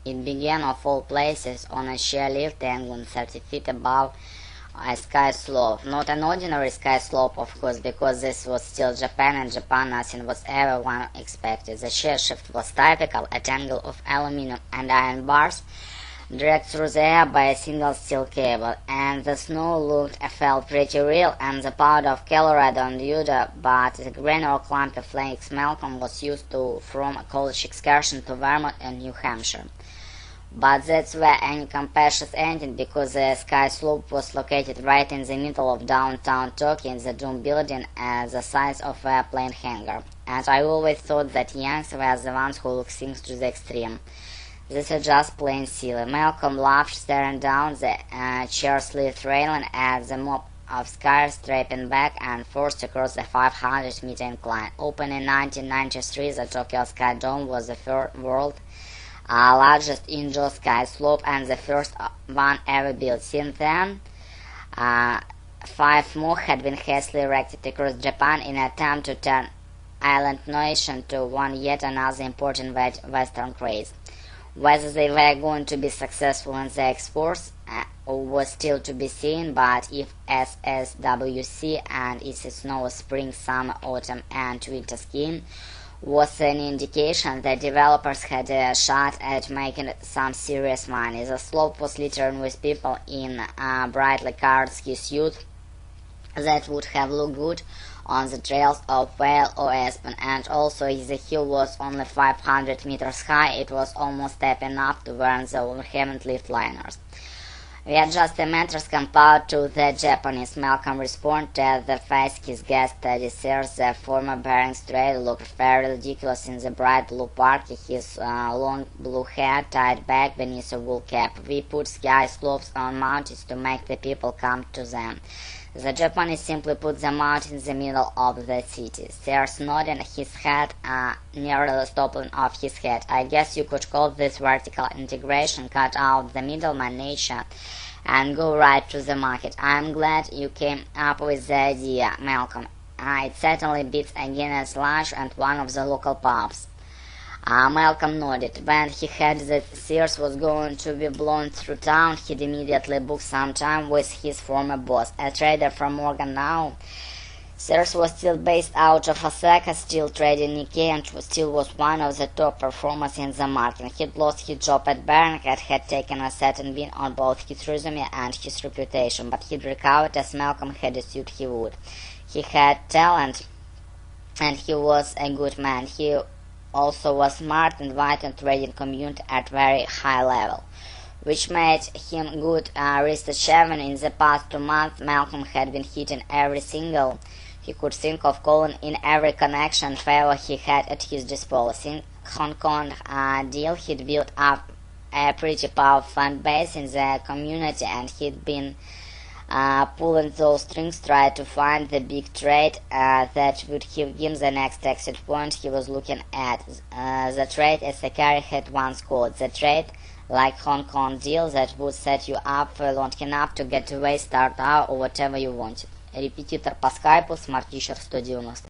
It began, of all places, on a sheer lift dangling 30 feet above a sky slope. Not an ordinary sky slope, of course, because this was still Japan, and Japan nothing was ever one expected. The sheer shift was typical, a tangle of aluminum and iron bars dragged through the air by a single steel cable, and the snow felt pretty real, and the powder of Colorado and Utah, but the granular clumpy flakes Malcolm was used to from a college excursion to Vermont and New Hampshire. But that's where any compassion ended, because the sky slope was located right in the middle of downtown Tokyo in the Dome building the size of a plane hangar. And I always thought that Yanks were the ones who look things to the extreme. This is just plain silly. Malcolm laughed, staring down the chair-sleeved railing at the mob of skiers straightened back and forced across the 500-meter incline. Opened in 1993, the Tokyo Sky Dome was the world's largest indoor sky slope and the first one ever built. Since then, 5 more had been hastily erected across Japan in an attempt to turn island nation to one yet another important Western craze. Whether they were going to be successful in their exports was still to be seen, but if SSWC and its snow, spring, summer, autumn and winter skiing was an indication that developers had a shot at making some serious money. The slope was littered with people in brightly colored ski suits that would have looked good on the trails of Vail or Aspen, and also if the hill was only 500 meters high, it was almost steep enough to warn the overhead lift liners. We are just amateurs compared to the Japanese, Malcolm responded. At the face his guest studied, sirs, the former Bering Strait looked very ridiculous in the bright blue parka, his long blue hair tied back beneath a wool cap. We put sky slopes on mountains to make the people come to them. The Japanese simply put the mountain in the middle of the city. Sears nodded his head, nearly the toppling of his head. I guess you could call this vertical integration, cut out the middleman nature and go right to the market. I'm glad you came up with the idea, Malcolm. It certainly beats a Guinness lunch and one of the local pubs. Malcolm nodded. When he heard that Sears was going to be blown through town, he'd immediately booked some time with his former boss, a trader from Morgan now. Sears was still based out of Osaka, still trading Nikkei, and still was one of the top performers in the market. He'd lost his job at Bering and had taken a certain win on both his resume and his reputation, but he'd recovered as Malcolm had assumed he would. He had talent, and he was a good man. He also was smart and wide in trading community at very high level, which made him good research haven. In the past 2 months, Malcolm had been hitting every single he could think of, calling in every connection favor he had at his disposal. In Hong Kong deal, he'd built up a pretty powerful fan base in the community, and he'd been pulling those strings, trying to find the big trade that would give him the next exit point he was looking at. The trade, as Sakari had once called, the trade like Hong Kong deal that would set you up for long enough to get away, start out, or whatever you wanted. Репетитор по скайпу, Smart Teacher 190.